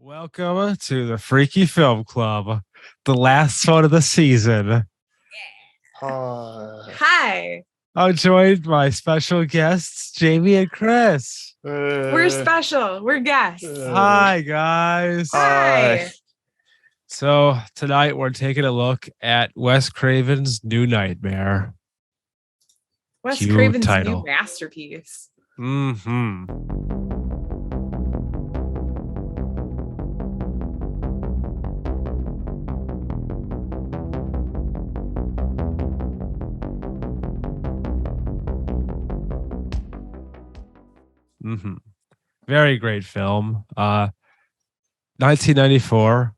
Welcome to the Freaky Film Club, the last one of the season. Hi. I'm joined by special guests, Jaime and Chris. We're special. We're guests. Hi, guys. Hi. So tonight we're taking a look at Wes Craven's New Nightmare. Wes Cue Craven's title. new masterpiece. Mm-hmm. Mm-hmm. Very great film. 1994.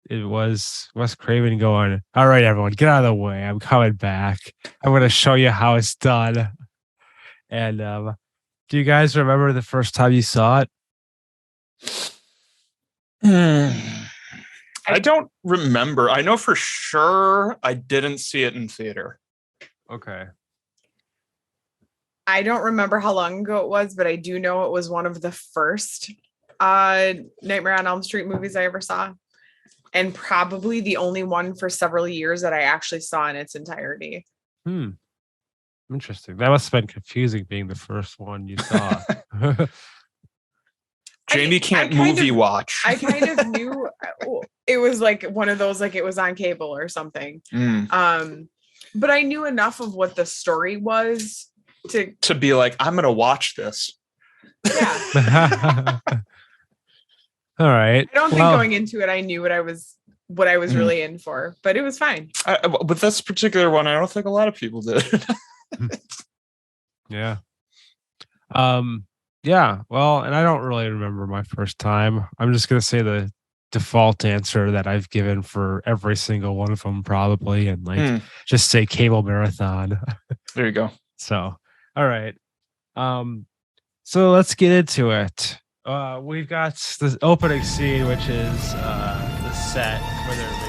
It was Wes Craven going, all right, everyone, get out of the way. I'm coming back. I'm going to show you how it's done. And do you guys remember the first time you saw it? I don't remember. I know for sure I didn't see it in theater. Okay. I don't remember how long ago it was, but I do know it was one of the first Nightmare on Elm Street movies I ever saw. And probably the only one for several years that I actually saw in its entirety. Interesting. That must have been confusing being the first one you saw. Jamie can't movie watch. I kind of knew it was like one of those, like it was on cable or something. But I knew enough of what the story was to be like, I'm going to watch this. Yeah. All right. I don't think going into it, I knew what I was really in for, but it was fine. With this particular one, I don't think a lot of people did. Yeah. Yeah. Well, and I don't really remember my first time. I'm just going to say the default answer that I've given for every single one of them, probably, and just say cable marathon. There you go. So, all right. So let's get into it. We've got the opening scene, which is the set where they're making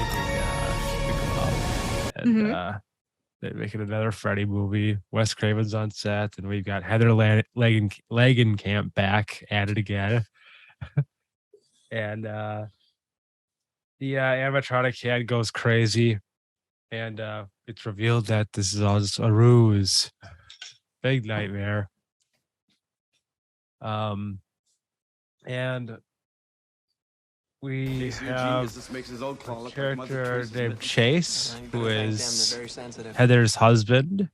and they're making another Freddy movie. Wes Craven's on set, and we've got Heather Langenkamp back at it again. And the animatronic head goes crazy, and it's revealed that this is all just a ruse. Big nightmare. And we have a character named Chase, who is Heather's husband.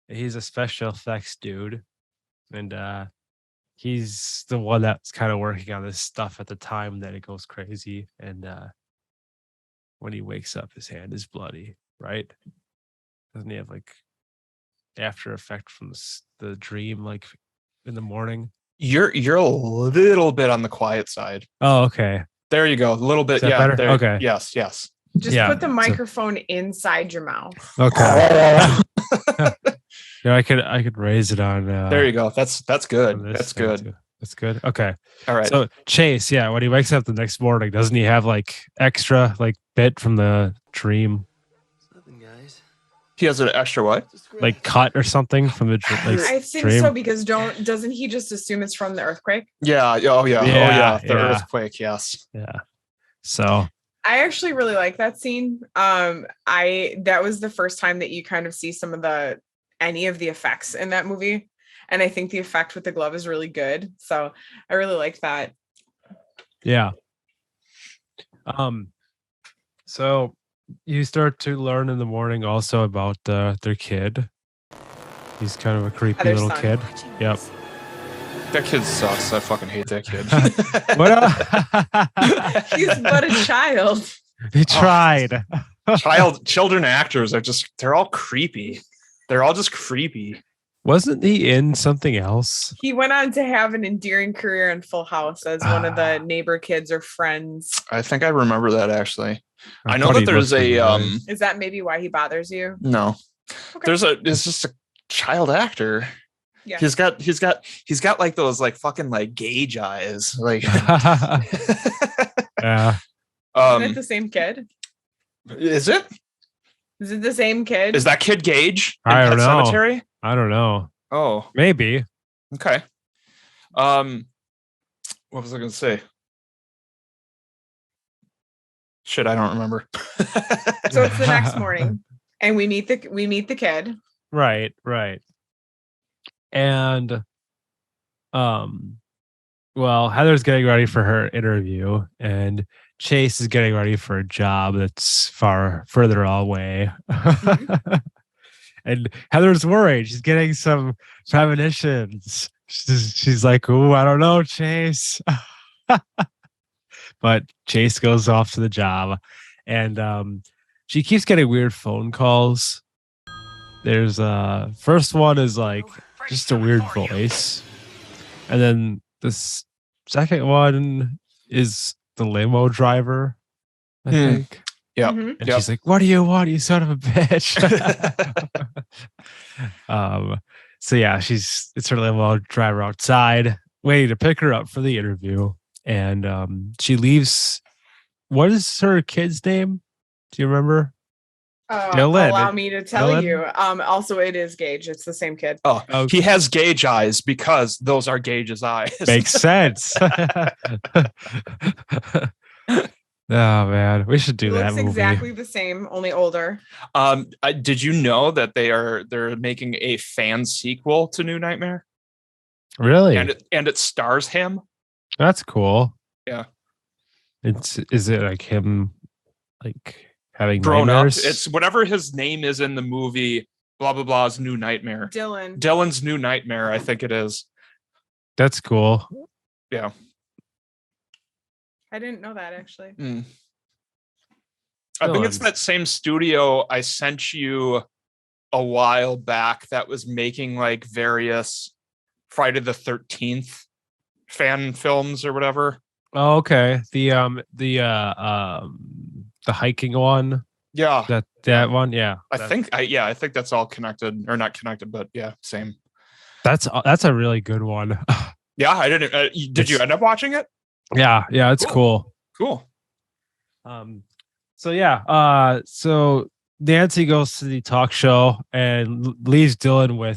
He's a special effects dude, and he's the one that's kind of working on this stuff at the time that it goes crazy. And when he wakes up, his hand is bloody, right? Doesn't he have like after effect from the dream, like in the morning? You're a little bit on the quiet side. Oh, okay. There you go. A little bit. Yeah. Better? There, okay. Yes. Just put the microphone inside your mouth. Okay. Yeah, I could raise it on. There you go. That's good. That's good. Too. That's good. Okay. All right. So Chase, when he wakes up the next morning, doesn't he have like extra like bit from the dream? He has an extra what? Like cut or something from the dream? I think so, because doesn't he just assume it's from the earthquake? Yeah. Oh yeah. The earthquake. Yes. Yeah. So I actually really like that scene. That was the first time that you kind of see any of the effects in that movie. And I think the effect with the glove is really good. So I really like that. Yeah. So you start to learn in the morning also about their kid. He's kind of a creepy little kid. Yep. That kid sucks. I fucking hate that kid. What? He's but a child. He tried. Children actors they're all creepy. They're all just creepy. Wasn't he in something else? He went on to have an endearing career in Full House as one of the neighbor kids or friends. I think I remember that actually. I know that there's a Is that maybe why he bothers you? No. Okay. It's just a child actor. Yeah. He's got like those like fucking like gauge eyes. Like yeah. Isn't it the same kid? Is it? Is it the same kid? Is that kid Gage in I don't Pet know. Sematary? I don't know. Oh. Maybe. Okay. What was I gonna say? Shit, I don't remember. So it's the next morning, and we meet the kid. Right. And well, Heather's getting ready for her interview, and Chase is getting ready for a job that's further away. And Heather's worried. She's getting some premonitions. She's like, "Oh, I don't know, Chase." But Chase goes off to the job, and she keeps getting weird phone calls. There's first one is like just a weird voice, and then this second one is the limo driver, I think. Yeah. Mhm. And she's like, "What do you want, you son of a bitch?" So yeah, it's her limo driver outside waiting to pick her up for the interview. And she leaves. What is her kid's name? Do you remember? Dylan. Allow me to tell Dylan? you. Also, it is Gage. It's the same kid. Oh, Okay. he has Gage eyes because those are Gage's eyes. Makes sense. Oh man, we should do He that looks movie. exactly the same, only older. Did you know that they're making a fan sequel to New Nightmare? Really? And it stars him. That's cool. Yeah. Is it like him like having Grown nightmares? up. It's whatever his name is in the movie, blah blah blah's New Nightmare. Dylan's New Nightmare, I think it is. That's cool. Yeah. I didn't know that actually. I think it's that same studio I sent you a while back that was making like various Friday the 13th fan films or whatever. Oh, okay. The hiking one. Yeah. That one. Yeah. I think that's all connected, or not connected, but yeah, same. That's a really good one. Yeah, I didn't. Did you end up watching it? Yeah, it's cool. Cool. So Nancy goes to the talk show and leaves Dylan with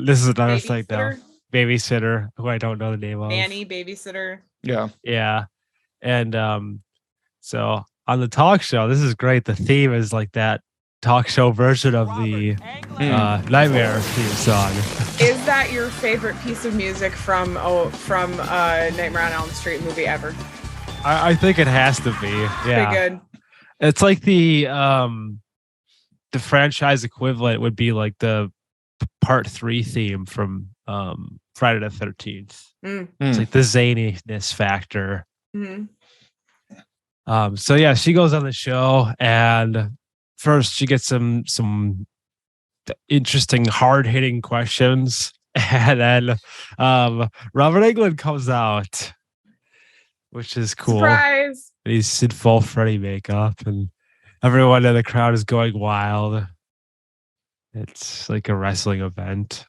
this is another thing now. Babysitter, who I don't know the name of. Nanny, babysitter. Yeah. And so on the talk show, this is great. The theme is like that talk show version of the Nightmare theme song. Is that your favorite piece of music from Nightmare on Elm Street movie ever? I think it has to be. Yeah. Pretty good. It's like the franchise equivalent would be like the part 3 theme from Friday the 13th. It's like the zaniness factor. So yeah, she goes on the show, and first she gets some interesting, hard-hitting questions, and then Robert Englund comes out, which is cool. Surprise! He's in full Freddy makeup, and everyone in the crowd is going wild. It's like a wrestling event.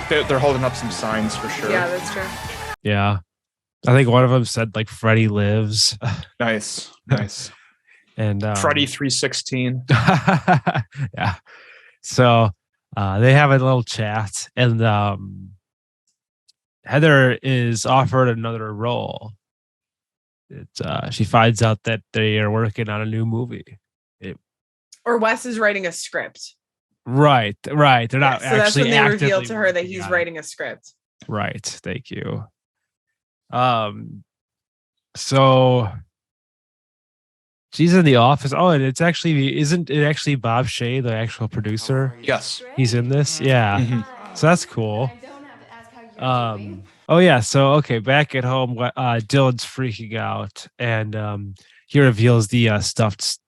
They're holding up some signs for sure. Yeah, that's true. Yeah. I think one of them said like Freddy lives. Nice. And Freddy 316. Yeah. So they have a little chat, and Heather is offered another role. She finds out that they are working on a new movie. Or Wes is writing a script. Right. They're not so that's when actually they reveal actively to her that working he's on it. writing a script. Right. Thank you. So she's in the office. Oh, and isn't it actually Bob Shea, the actual producer? Yes. He's in this? Yeah. Mhm. So that's cool. Oh yeah, so okay, back at home, Dylan's freaking out, and he reveals the stuffed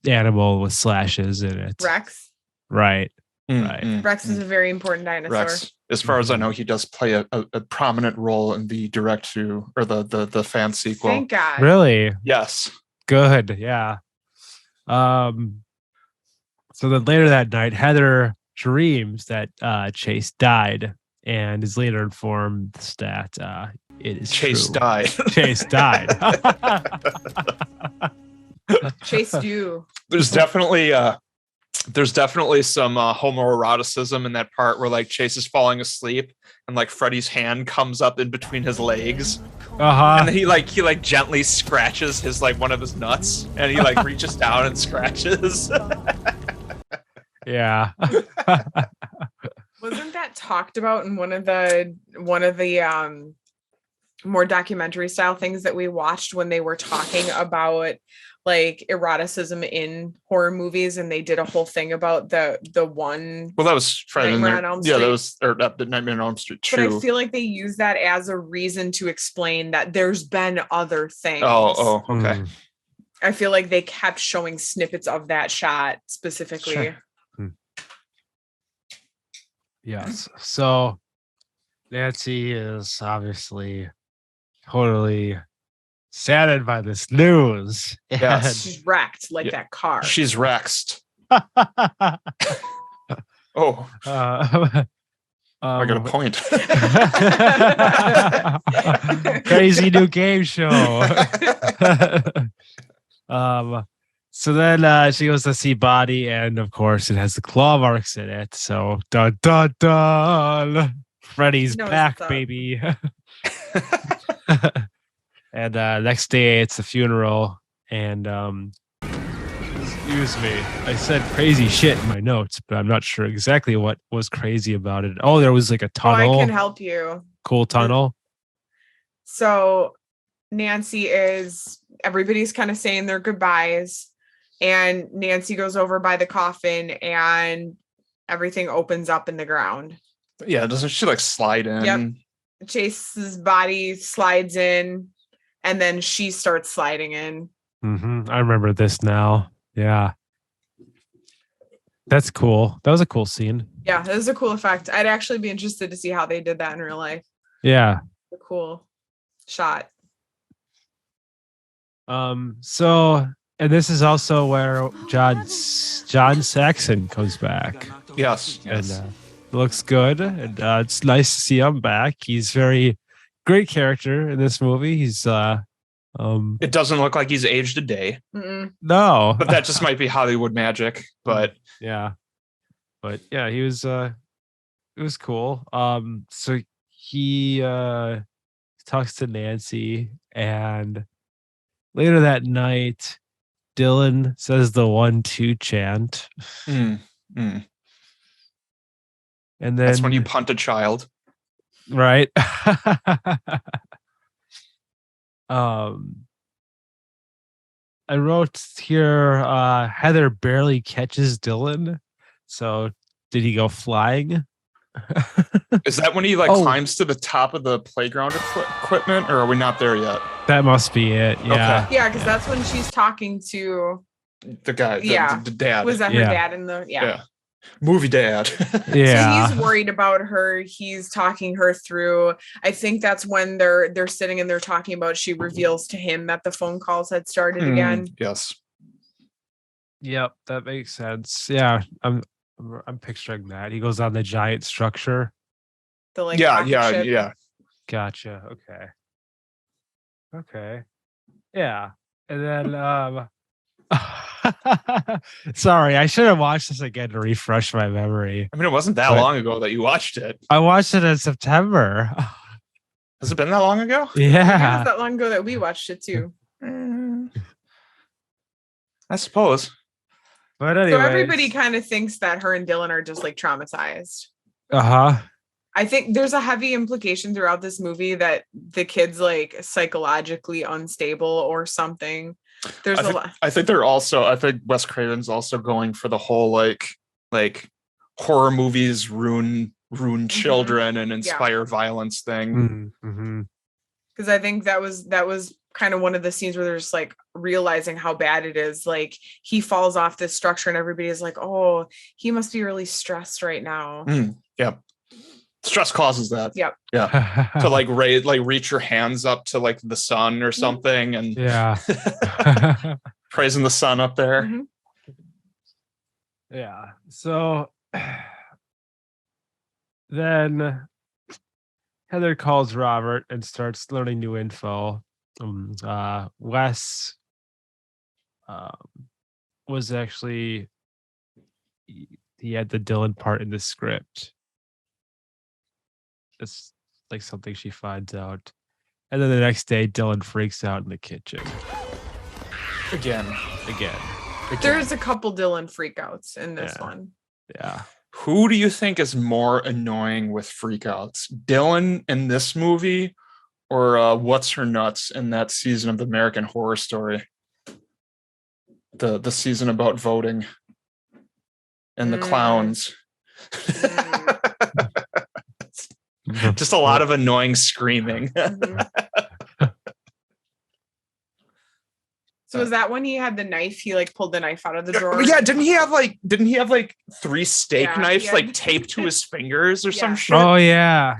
animal with slashes in it. Rex. Right. Rex is a very important dinosaur. Rex, as far as I know, he does play a prominent role in the the fan sequel. Thank God. Really? Yes. Good. Yeah. So then later that night, Heather dreams that Chase died, and is later informed that it is Chase true. died. Chase died. Chase you. There's definitely some homoeroticism in that part where like Chase is falling asleep and like Freddy's hand comes up in between his legs And then he gently scratches his one of his nuts, and he reaches down and scratches. Yeah. Wasn't that talked about in one of the more documentary style things that we watched when they were talking about eroticism in horror movies, and they did a whole thing about the one. Well, that was Friday Nightmare on Elm Street. That was the Nightmare on Elm Street 2. But I feel like they use that as a reason to explain that there's been other things. Oh, okay. I feel like they kept showing snippets of that shot specifically. Sure. Yes. So Nancy is obviously totally saddened by this news. Yes. She's wrecked that car. She's wrecked. Oh. I got a point. Crazy new game show. So then she goes to see Body, and of course it has the claw marks in it. So dun dun dun, Freddy's back, baby. And next day it's the funeral, and excuse me, I said crazy shit in my notes, but I'm not sure exactly what was crazy about it. Oh, there was a tunnel. Oh, I can help you. Cool tunnel. So everybody's kind of saying their goodbyes, and Nancy goes over by the coffin, and everything opens up in the ground. Yeah, doesn't she slide in? Yep. Chase's body slides in, and then she starts sliding in. Mm-hmm. I remember this now. Yeah. That's cool. That was a cool scene. Yeah, that was a cool effect. I'd actually be interested to see how they did that in real life. Yeah. A cool shot. So, and this is also where John Saxon comes back. Yes. And looks good, and it's nice to see him back. He's very great character in this movie. He's it doesn't look like he's aged a day. No, but that just might be Hollywood magic. But yeah, he was it was cool. So he talks to Nancy, and later that night Dylan says the 1-2 chant. And then that's when you punt a child, right? I wrote here Heather barely catches Dylan. So did he go flying? Is that when he climbs to the top of the playground equipment, or are we not there yet? That must be it. Yeah. Okay. Yeah, because that's when she's talking to the guy. The dad. Was that her dad in the movie dad? Yeah. So he's worried about her. He's talking her through. I think that's when they're sitting and they're talking about, she reveals to him that the phone calls had started again. Yes. Yep, that makes sense. Yeah, I'm picturing that. He goes on the giant structure. The yeah. Gotcha. Okay. Yeah. And then sorry, I should have watched this again to refresh my memory. I mean, it wasn't that long ago that you watched it. I watched it in September. Has it been that long ago? Yeah. It was that long ago that we watched it too. I suppose. But anyway, so everybody kind of thinks that her and Dylan are just traumatized. I think there's a heavy implication throughout this movie that the kid's psychologically unstable or something. There's a lot. I think Wes Craven's also going for the whole like horror movies ruin children and inspire violence thing. Because I think that was kind of one of the scenes where they're just realizing how bad it is. He falls off this structure and everybody is like, oh, he must be really stressed right now. Yep. Stress causes that. Yep. Yeah. To reach your hands up to the sun or something, and praising the sun up there. Yeah. So then Heather calls Robert and starts learning new info. Wes was actually, he had the Dylan part in the script. It's something she finds out. And then the next day, Dylan freaks out in the kitchen. Again. There's a couple Dylan freakouts in this one. Yeah. Who do you think is more annoying with freakouts? Dylan in this movie or What's Her Nuts in that season of American Horror Story? The season about voting and the clowns. Just a lot of annoying screaming. So was that when he had the knife? He like pulled the knife out of the drawer. Yeah, didn't he have like 3 steak knives like taped to his fingers or some shit? Oh yeah.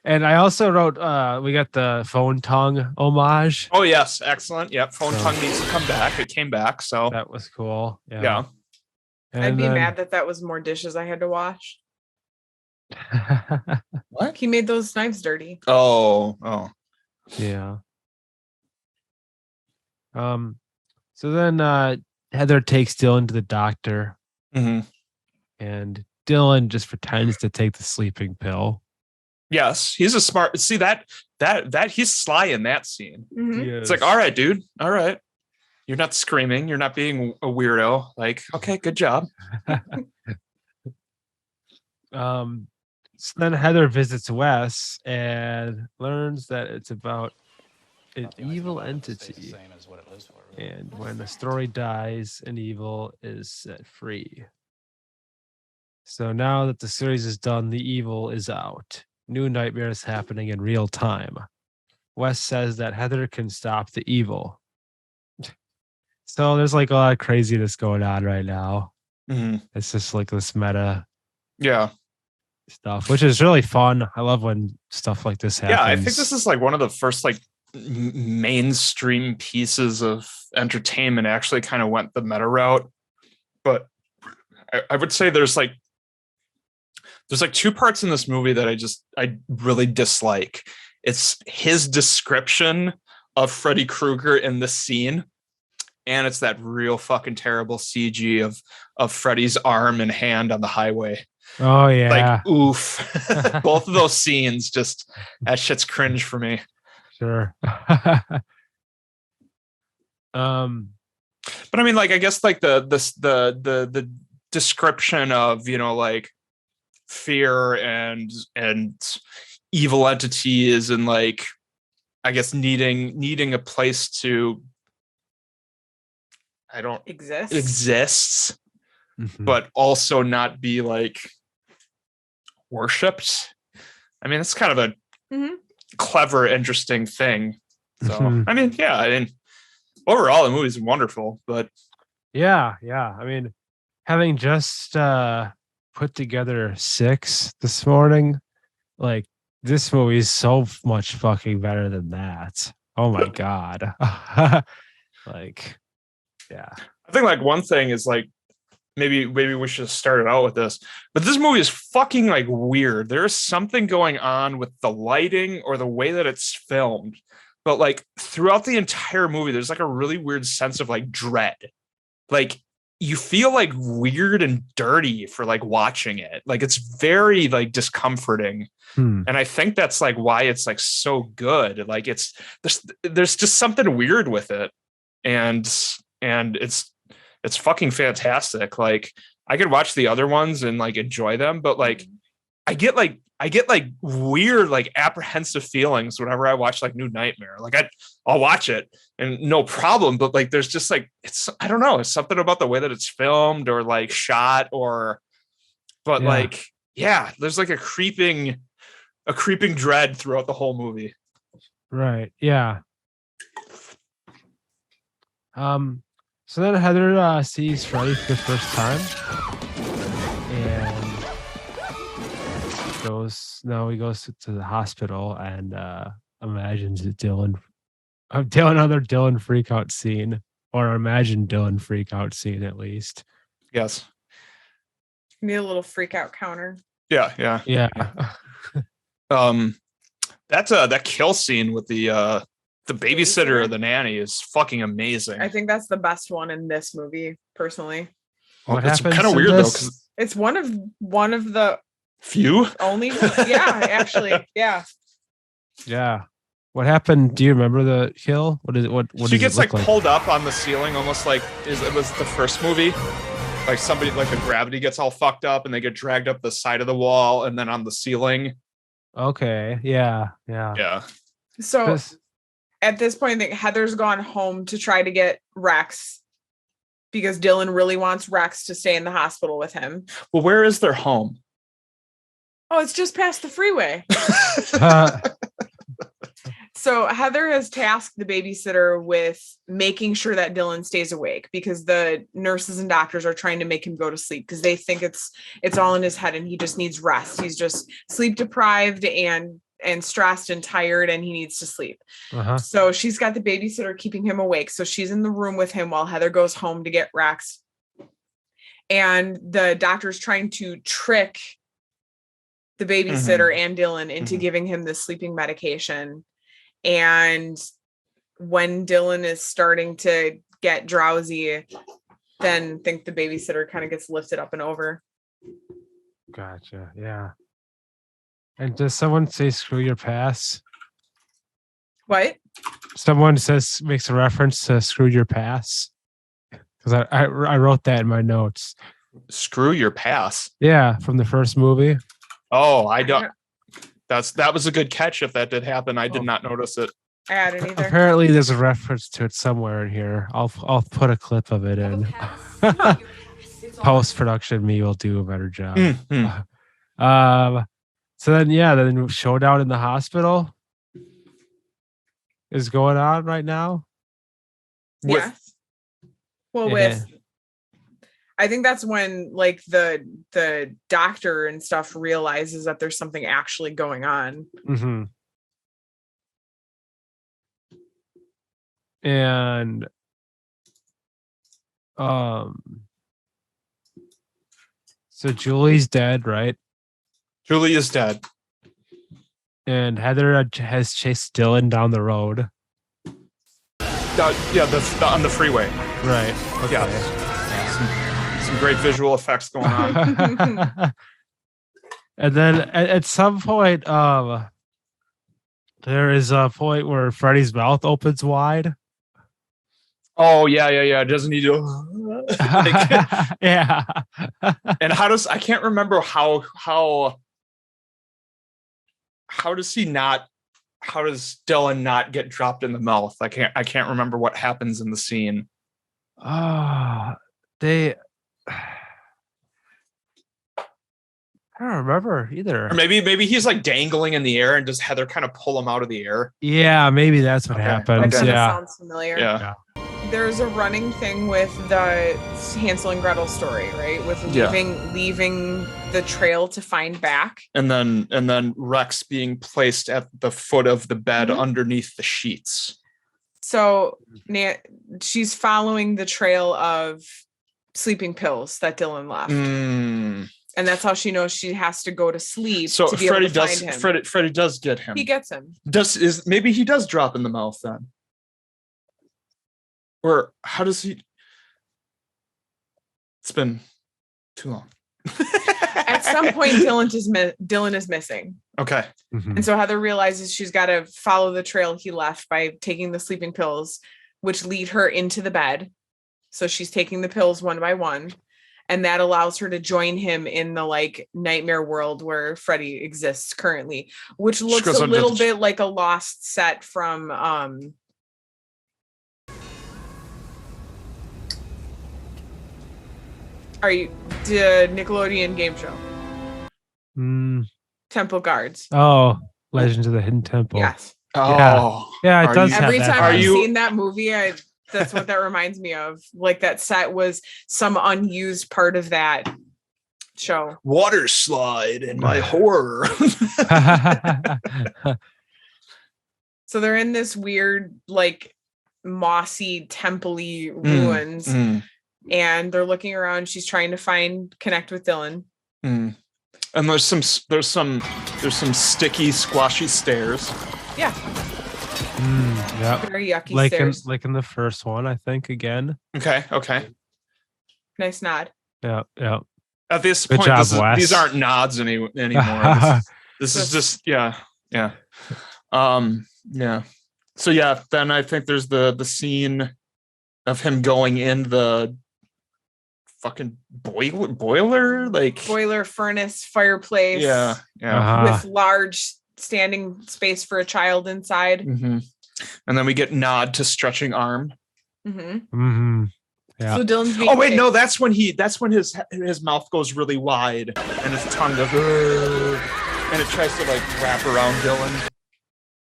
And I also wrote we got the phone tongue homage. Oh yes, excellent. Yep, phone tongue needs to come back. It came back, so that was cool. Yeah. I'd be mad that was more dishes I had to wash. What? He made those knives dirty. Oh. Yeah. So then Heather takes Dylan to the doctor, and Dylan just pretends to take the sleeping pill. Yes, he's a smart. See that he's sly in that scene. It's like, all right, dude, all right, you're not screaming, you're not being a weirdo. Like, okay, good job. So then Heather visits Wes and learns that it's about an evil entity. And when the story dies, an evil is set free. So now that the series is done, the evil is out. New nightmares happening in real time. Wes says that Heather can stop the evil. So there's like a lot of craziness going on right now. It's just like this meta stuff, which is really fun. I love when stuff like this happens. Yeah, I think this is like one of the first like mainstream pieces of entertainment actually kind of went the meta route. But I would say there's like 2 parts in this movie that I really dislike. It's his description of Freddy Krueger in this scene, and it's that real fucking terrible CG of Freddy's arm and hand on the highway. Oh yeah, like oof. Both of those scenes, just that shit's cringe for me. Sure. But I mean, like, I guess like the description of, you know, like fear and evil entities and like, I guess needing a place to exists, but also not be like worshipped. I mean, it's kind of a clever, interesting thing. So I mean, overall the movie's wonderful, but yeah. I mean, having just put together 6 this morning, like this movie is so much fucking better than that. Oh my god. Like, yeah. I think like one thing is like maybe we should start it out with this, but this movie is fucking like weird. There's something going on with the lighting or the way that it's filmed, but like throughout the entire movie, there's like a really weird sense of like dread. Like you feel like weird and dirty for like watching it. Like it's very like discomforting. And I think that's like why it's like so good. Like there's just something weird with it. And it's fucking fantastic. Like I could watch the other ones and like enjoy them, but like I get like weird, like apprehensive feelings whenever I watch like New Nightmare. Like I'll watch it and no problem, but like there's just like I don't know, it's something about the way that it's filmed or like shot there's like a creeping dread throughout the whole movie. Right. Yeah. So then Heather sees Freddy for the first time, and he goes to the hospital and imagines another Dylan freakout scene, or imagined Dylan freakout scene at least. Yes. Need a little freakout counter. Yeah. That kill scene with the babysitter or the nanny is fucking amazing. I think that's the best one in this movie, personally. What it's happens kind of weird though, because it's one of the few. Only one. Yeah, actually. Yeah. Yeah. What happened? Do you remember the kill? What is it? What She gets like pulled up on the ceiling, almost like it was the first movie. Like somebody, like the gravity gets all fucked up and they get dragged up the side of the wall and then on the ceiling. Okay. Yeah. So at this point, I think Heather's gone home to try to get Rex because Dylan really wants Rex to stay in the hospital with him. Well, where is their home? Oh, it's just past the freeway. So Heather has tasked the babysitter with making sure that Dylan stays awake because the nurses and doctors are trying to make him go to sleep because they think it's all in his head and he just needs rest. He's just sleep deprived and stressed and tired and he needs to sleep. So she's got the babysitter keeping him awake. So she's in the room with him while Heather goes home to get Rex. And the doctor's trying to trick the babysitter and Dylan into giving him the sleeping medication. And when Dylan is starting to get drowsy, then I think the babysitter kind of gets lifted up and over. Gotcha. Yeah. And does someone say screw your pass? What? Someone makes a reference to screw your pass. Because I wrote that in my notes. Screw your pass. Yeah, from the first movie. Oh, I don't. That was a good catch. If that did happen, I did not notice it. I hadn't either. Apparently, there's a reference to it somewhere in here. I'll put a clip of it in. Post production, me will do a better job. So then showdown in the hospital is going on right now. Yes. I think that's when like the doctor and stuff realizes that there's something actually going on. And so Julie's dead, right? Julie is dead. And Heather has chased Dylan down the road. That's on the freeway. Right. Okay. Yeah. Some great visual effects going on. And then at some point, there is a point where Freddy's mouth opens wide. Oh yeah. Doesn't he do? Yeah. And I can't remember how does Dylan not get dropped in the mouth? I can't remember what happens in the scene. I don't remember either. Or maybe he's like dangling in the air and does Heather kind of pull him out of the air? Yeah, maybe that's what happens. That yeah. sounds familiar. Yeah. There's a running thing with the Hansel and Gretel story, right? With leaving the trail to find back. And then Rex being placed at the foot of the bed underneath the sheets. So she's following the trail of sleeping pills that Dylan left. And that's how she knows she has to go to sleep. So to be able to find him. Freddy does get him. He gets him. Maybe he does drop in the mouth then. Or how does he? It's been too long. At some point, Dylan is missing. Okay. And so Heather realizes she's got to follow the trail he left by taking the sleeping pills, which lead her into the bed. So she's taking the pills one by one. And that allows her to join him in the like nightmare world where Freddy exists currently, which looks a little bit like a lost set from the Nickelodeon game show. Temple Guards. Oh, Legends of the Hidden Temple. Yes. Oh. Yeah, it does. Every time I've seen that movie, that's what that reminds me of. Like that set was some unused part of that show. Water slide in my horror. So they're in this weird, like mossy, temple-y ruins. And they're looking around. She's trying to connect with Dylan. And there's some sticky, squashy stairs. Yeah. Yeah. Very yucky stairs. Like in the first one, I think, again. Okay. Nice nod. Yeah. At this Good point, job, Wes. these aren't nods anymore. This is just, yeah. Yeah. So yeah, then I think there's the scene of him going in the fucking boiler, like boiler, furnace, fireplace. Yeah. With large standing space for a child inside. Mm-hmm. And then we get nod to stretching arm. Mm-hmm. Mm-hmm. Yeah. So Dylan's being no, that's when his mouth goes really wide and his tongue goes and it tries to like wrap around Dylan.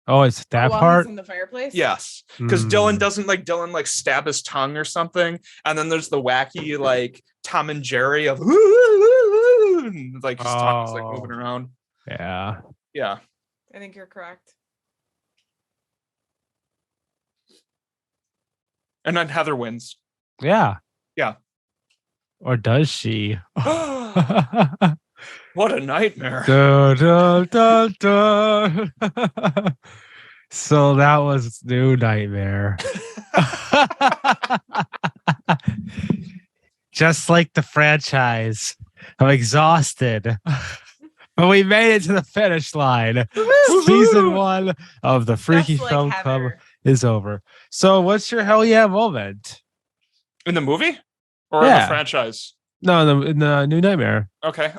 Oh, it's that part in the fireplace. Yes, because Dylan like stab his tongue or something, and then there's the wacky like Tom and Jerry of like his tongue is like moving around. Yeah. I think you're correct. And then Heather wins. Yeah. Or does she? What a nightmare. Dun, dun, dun, dun. So that was New Nightmare. Just like the franchise. I'm exhausted. But we made it to the finish line. Season 1 of the Freaky Film Club is over. So what's your hell yeah moment? In the movie? Or in the franchise? No, in the New Nightmare. Okay.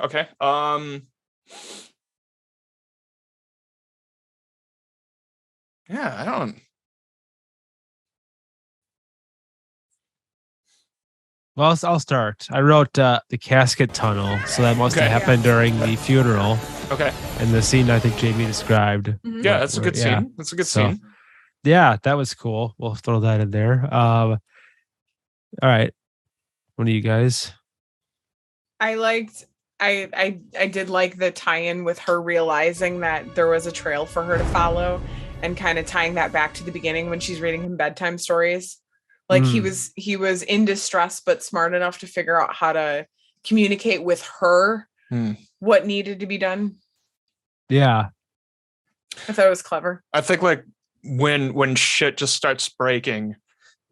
Yeah, I don't. Well, I'll start. I wrote the casket tunnel, so that must have happened during the funeral. Okay. And the scene I think Jamie described. Mm-hmm. Yeah, that's a good scene. That's a good scene. Yeah, that was cool. We'll throw that in there. All right. What do you guys? I did like the tie-in with her realizing that there was a trail for her to follow and kind of tying that back to the beginning when she's reading him bedtime stories. Like he was in distress, but smart enough to figure out how to communicate with her what needed to be done. Yeah. I thought it was clever. I think like when shit just starts breaking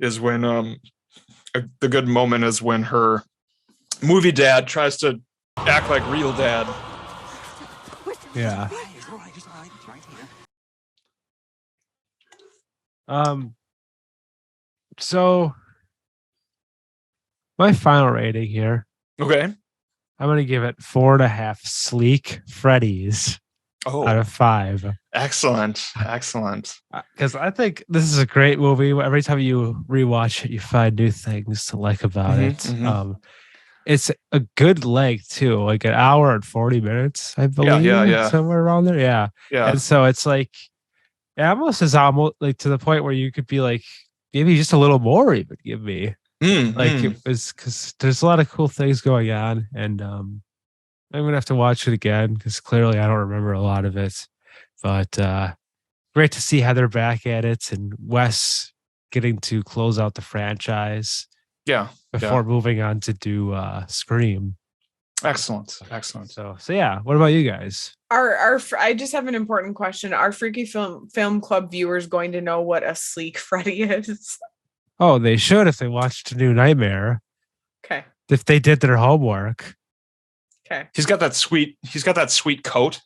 is when the good moment is when her movie dad tries to act like real dad. Yeah. So my final rating here. Okay. I'm gonna give it 4.5 sleek Freddy's out of 5. Excellent. Because I think this is a great movie. Every time you rewatch it, you find new things to like about it. Mm-hmm. It's a good length too, like an hour and 40 minutes, I believe. Yeah. Somewhere around there. Yeah. And so it's like it almost is almost like to the point where you could be like, maybe just a little more even give me. It was because there's a lot of cool things going on, and I'm gonna have to watch it again because clearly I don't remember a lot of it. But great to see Heather back at it and Wes getting to close out the franchise. Before moving on to do Scream. Excellent. So yeah, what about you guys? I just have an important question. Are Freaky Film Club viewers going to know what a sleek Freddy is? Oh, they should if they watched New Nightmare. Okay. If they did their homework. Okay. He's got that sweet coat.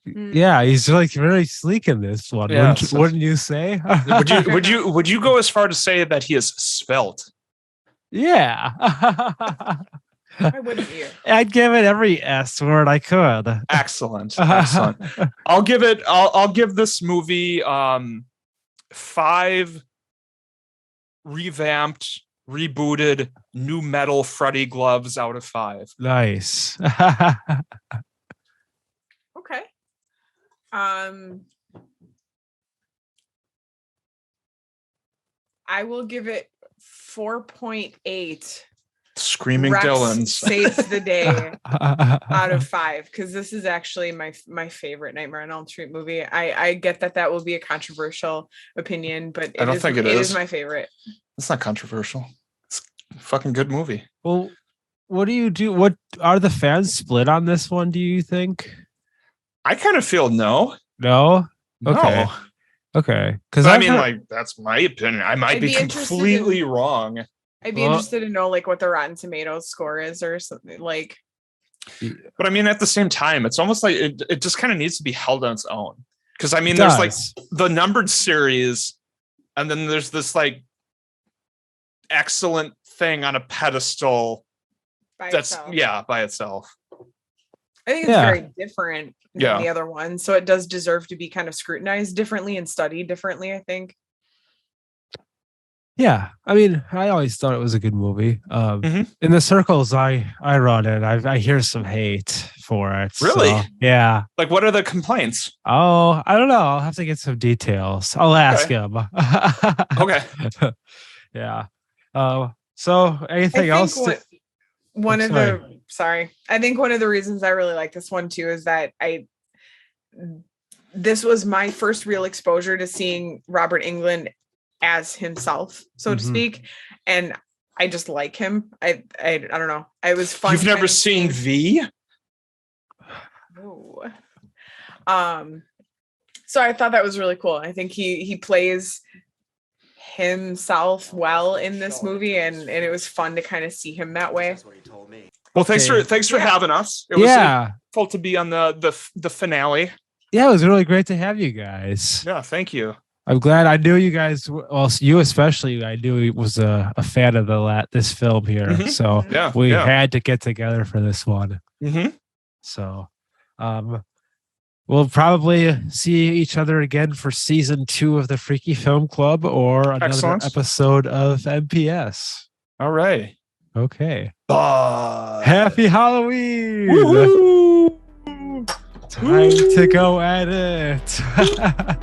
Yeah, he's like really sleek in this one. Yeah, wouldn't you say? would you go as far to say that he is svelte? Yeah. Why wouldn't you? I'd give it every S word I could. Excellent. I'll give this movie 5 revamped, rebooted, new metal Freddy gloves out of 5. Nice. Okay. I will give it 4.8. Screaming Rex Dylans saves the day out of 5 because this is actually my favorite Nightmare on Elm Street movie. I get that will be a controversial opinion, but I don't think it is my favorite. It's not controversial. It's a fucking good movie. Well, what do you do? What are the fans split on this one? Do you think? I kind of feel no. Okay. No. Okay. Because I mean, like that's my opinion. I might be completely wrong. I'd be interested to know like what the Rotten Tomatoes score is or something like. But I mean, at the same time, it's almost like it just kind of needs to be held on its own. Because I mean, It there's like does. the numbered series, and then there's this like excellent thing on a pedestal. by That's itself. by itself. I think it's Yeah. very different than Yeah. the other one. So it does deserve to be kind of scrutinized differently and studied differently, I think. Yeah, I mean, I always thought it was a good movie. Mhm. In the circles I run in, I hear some hate for it. Really? So, yeah. Like, what are the complaints? Oh, I don't know. I'll have to get some details. I'll ask him. Okay. Yeah. So anything else? I think one of the reasons I really like this one too is that this was my first real exposure to seeing Robert Englund as himself, so to speak, and I just like him. I don't know. It was fun. You've never seen V? No. So I thought that was really cool. I think he plays himself well in this movie, and it was fun to kind of see him that way. Well, thanks for having us. It was fun to be on the finale. Yeah, it was really great to have you guys. Yeah, thank you. I'm glad. I knew you guys. Well, you especially. I knew he was a fan of this film here, so we had to get together for this one. So, we'll probably see each other again for season 2 of the Freaky Film Club or another episode of MPS. All right. Okay. Bye. Happy Halloween. Woo-hoo! Time to go at it.